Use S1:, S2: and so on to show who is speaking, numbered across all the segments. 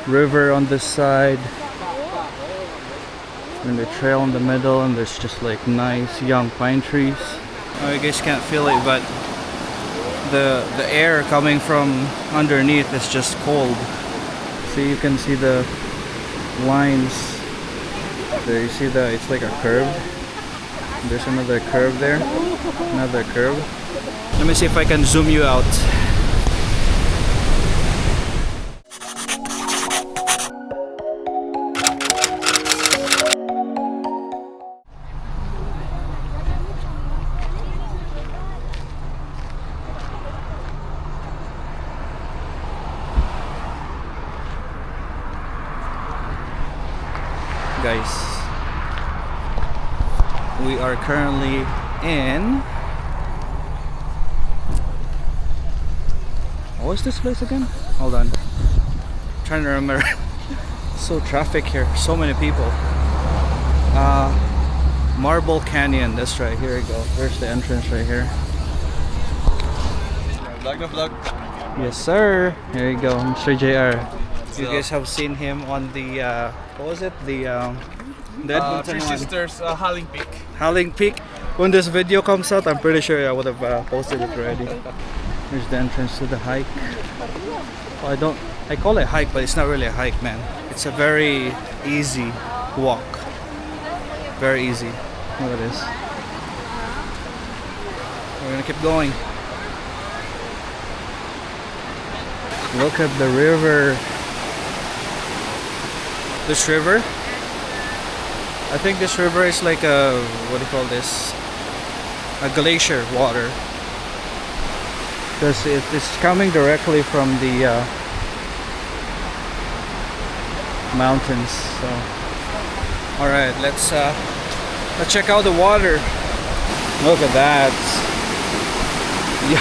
S1: river on this side, and the trail in the middle, and there's just like nice young pine trees. Oh, you guys can't feel it, but the air coming from underneath is just cold. See, you can see the lines there. You see that it's like a curve. There's another curve there, another curve. Let me see if I can zoom you out. Guys, we are currently in, what was this place again? Hold on, I'm trying to remember. So traffic here, so many people. Marble Canyon, that's right. Here we go. There's the entrance right here.
S2: Vlog.
S1: Yes sir, here you go, Mr. JR. You guys have seen him on the what was it? The Edmonton
S2: Three
S1: one.
S2: Sisters Howling Peak.
S1: Howling Peak. When this video comes out, I'm pretty sure I would have posted it already. Here's the entrance to the hike. Well, I call it hike, but it's not really a hike, man. It's a very easy walk. Very easy. Look at this. We're gonna keep going. Look at the river. This river, I think this river is like a, what do you call this? A glacier water. Because it's coming directly from the mountains. So, all right, let's check out the water. Look at that. Yo.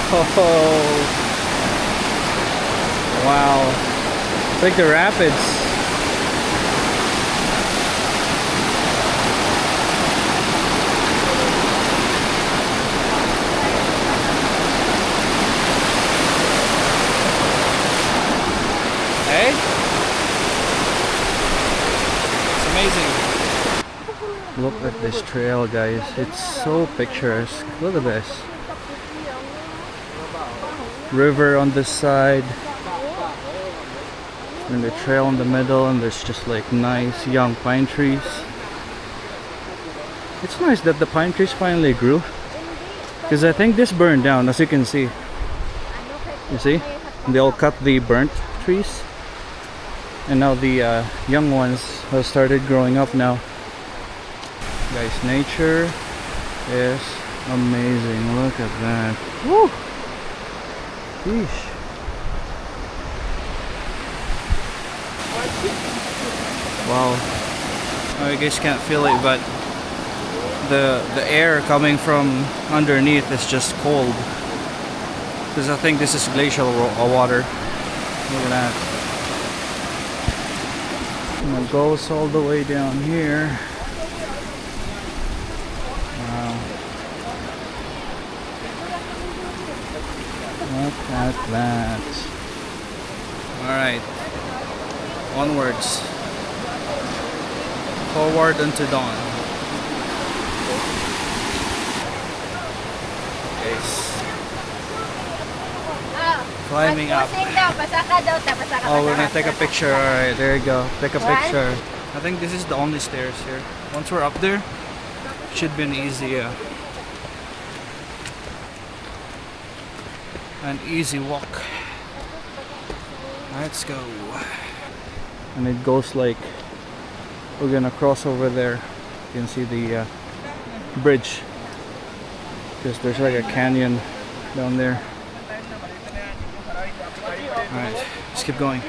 S1: Wow. It's like the rapids. Hey? It's amazing. Look at this trail, guys. It's so picturesque. Look at this. River on this side, and the trail in the middle, and there's just like nice young pine trees. It's nice that the pine trees finally grew, because I think this burned down, as you can see. You see? They all cut the burnt trees, and now the young ones have started growing up now. Guys, nature is amazing. Look at that. Woo! Sheesh. Wow. Oh, you guys can't feel it, but the air coming from underneath is just cold. Because I think this is glacial water. Look at that. And it goes all the way down here. Wow. Look at that. Alright. Onwards. Forward unto dawn. Climbing up. Oh, we're gonna take a picture. Alright, there you go. Take a picture. I think this is the only stairs here. Once we're up there, it should be an easy walk. Let's go. And it goes like, we're gonna cross over there. You can see the bridge, because there's like a canyon down there. Alright, let's keep going.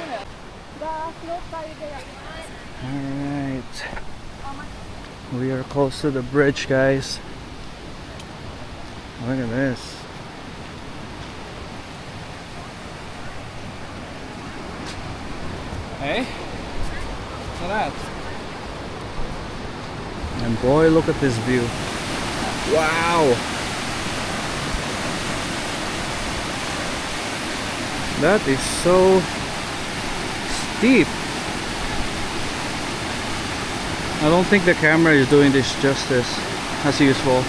S1: Alright. We are close to the bridge, guys. Look at this. Hey? Look at that. And boy, look at this view. Wow! That is so steep. I don't think the camera is doing this justice as useful.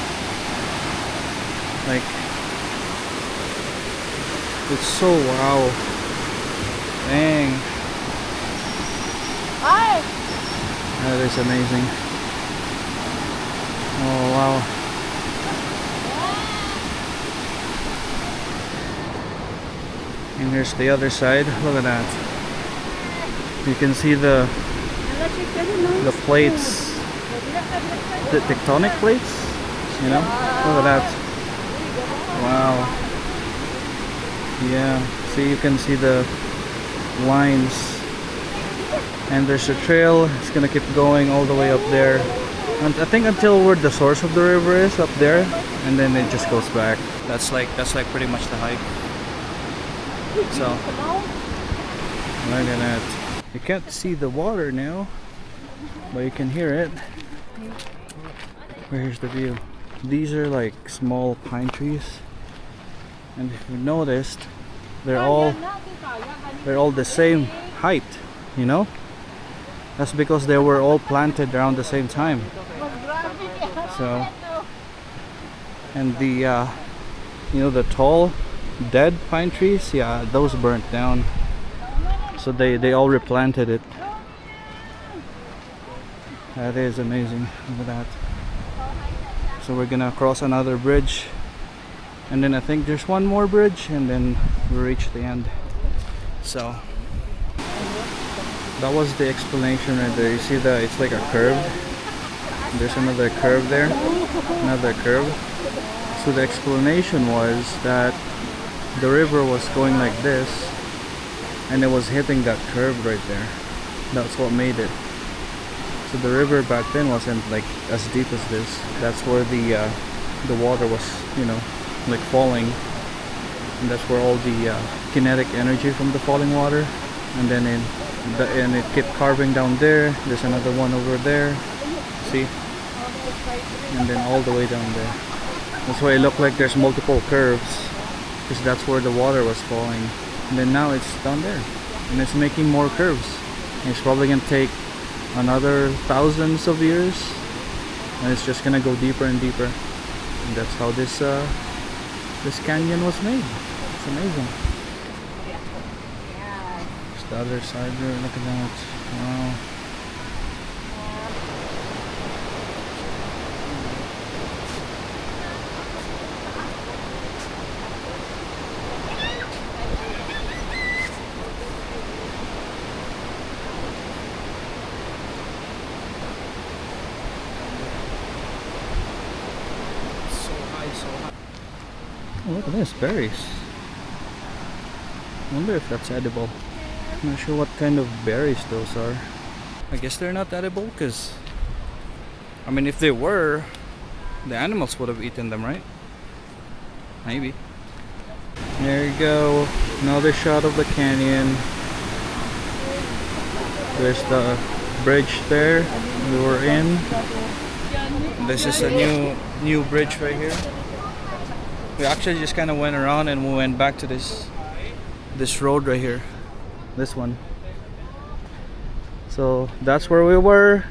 S1: Like, it's so wow. Dang. That is amazing. Oh wow. And here's the other side. Look at that. You can see the plates, the tectonic plates, you know? Look at that. Wow. Yeah, see, you can see the lines. And there's a trail. It's gonna keep going all the way up there. And I think until where the source of the river is, up there, and then it just goes back. That's like pretty much the hike. So look at that. You can't see the water now, but you can hear it. Where's the view? These are like small pine trees, and if you noticed, they're all the same height, you know? That's because they were all planted around the same time. So, and the you know, the tall dead pine trees, yeah, those burnt down. So they all replanted it. That is amazing. Look at that. So we're gonna cross another bridge, and then I think there's one more bridge, and then we reach the end. So that was the explanation right there. You see that it's like a curve. There's another curve there, another curve. So the explanation was that the river was going like this, and it was hitting that curve right there. That's what made it. So the river back then wasn't like as deep as this. That's where the water was, you know, like falling, and that's where all the kinetic energy from the falling water, and then and it kept carving down there. There's another one over there, see, and then all the way down there. That's why it looked like there's multiple curves, because that's where the water was falling. And then now it's down there, and it's making more curves, and it's probably gonna take another thousands of years, and it's just gonna go deeper and deeper. And that's how this canyon was made. It's amazing. It's the other side there. Look at that. Wow. Oh, look at this, berries. I wonder if that's edible. I'm not sure what kind of berries those are. I guess they're not edible, because I mean, if they were, the animals would have eaten them, right? Maybe. There you go, another shot of the canyon. There's the bridge there we were in. This is a new bridge right here. We actually just kind of went around and we went back to this road right here, this one. So that's where we were,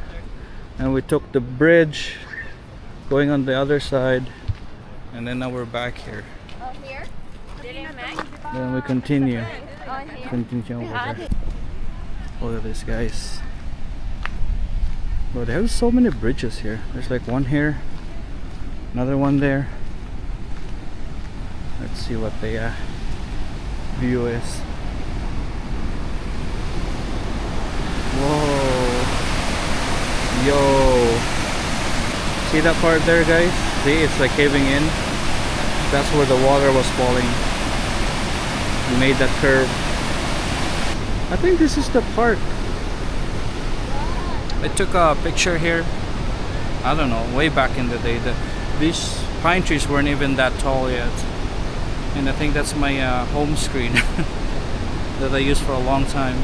S1: and we took the bridge going on the other side, and then now we're back here. Then we continue over there. Look at this, guys. Bro, they have so many bridges here. There's like one here, another one there. Let's see what the view is. Whoa. Yo. See that part there, guys? See, it's like caving in. That's where the water was falling. We made that curve. I think this is the part. I took a picture here, I don't know, way back in the day. These pine trees weren't even that tall yet. And I think that's my home screen that I used for a long time.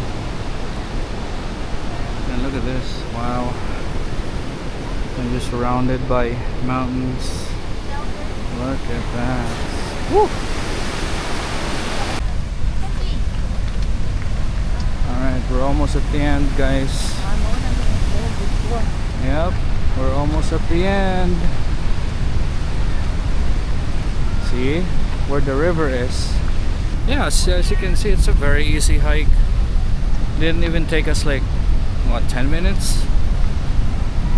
S1: And look at this, wow. I'm just surrounded by mountains. Look at that. Woo! Alright, we're almost at the end, guys. Yep, we're almost at the end. See where the river is. Yeah, so as you can see, it's a very easy hike. Didn't even take us like what, 10 minutes.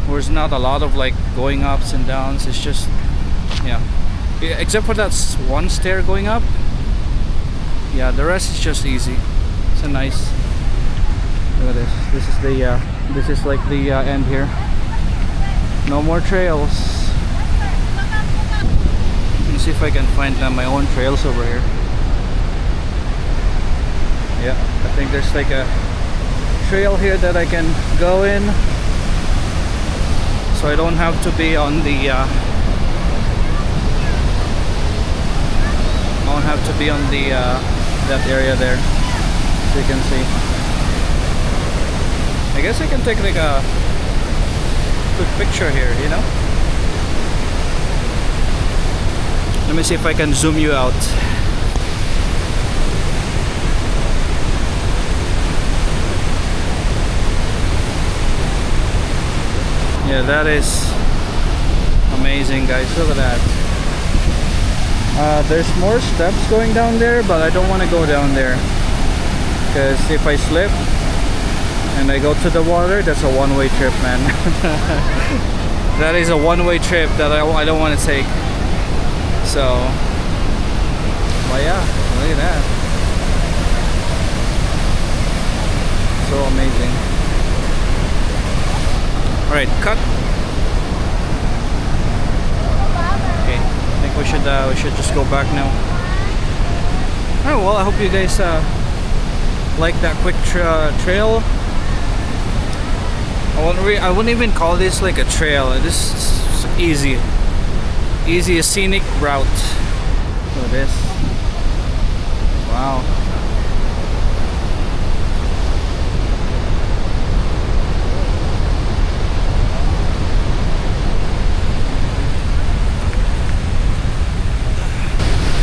S1: There's not a lot of like going ups and downs. It's just, yeah, except for that one stair going up. Yeah, the rest is just easy. It's a nice, look at this. This is the this is like the end here. No more trails. Let me see if I can find my own trails over here. Yeah, I think there's like a trail here that I can go in, so I don't have to be on the I don't have to be on the that area there, so you can see. I guess I can take like a quick picture here, you know. Let me see if I can zoom you out. Yeah, that is amazing, guys. Look at that. There's more steps going down there, but I don't want to go down there, because if I slip and I go to the water, that's a one-way trip, man. That is a one-way trip that I don't want to take. So, well, yeah, look at that. So amazing. Alright, cut. Okay, I think we should just go back now. Alright, well, I hope you guys like that quick trail. I wouldn't even call this like a trail. This is easy scenic route. Look at this. Wow.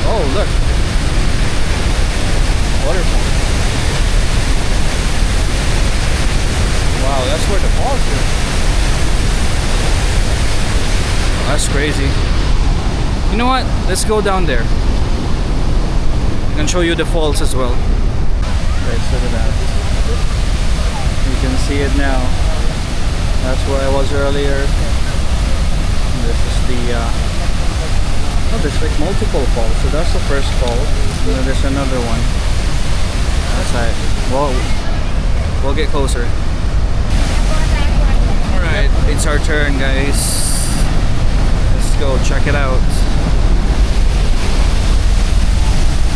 S1: Oh, look. Waterfall. Wow, that's where the falls are. Oh, that's crazy. You know what? Let's go down there. I can show you the falls as well. Right, look at that. You can see it now. That's where I was earlier. And this is the oh, there's like multiple falls. So that's the first fall. And then there's another one. That's it. Whoa. We'll get closer. Alright, it's our turn, guys. Let's go check it out.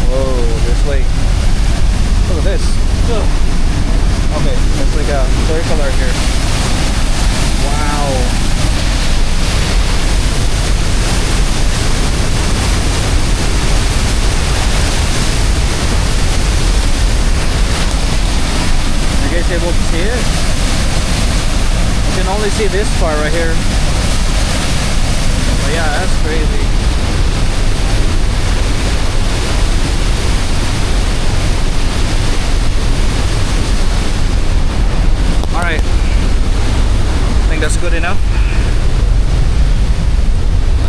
S1: Whoa, there's like, look at this. Okay, there's like a circular here. Wow. Are you guys able to see it? You can only see this part right here. But yeah, that's crazy. Alright. I think that's good enough.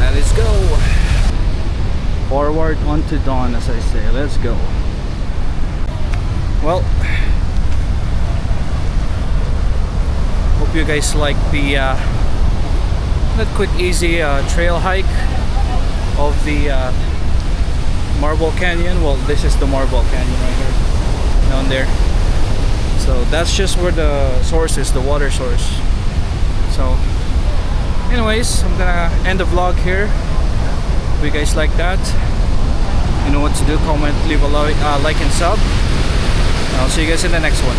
S1: Let's go. Forward onto dawn, as I say. Let's go. Well, hope you guys like the that quick easy trail hike of the Marble Canyon. Well, this is the Marble Canyon right here, down there. So that's just where the source is, the water source. So anyways, I'm gonna end the vlog here. If you guys like that, you know what to do. Comment, leave a like and sub. I'll see you guys in the next one.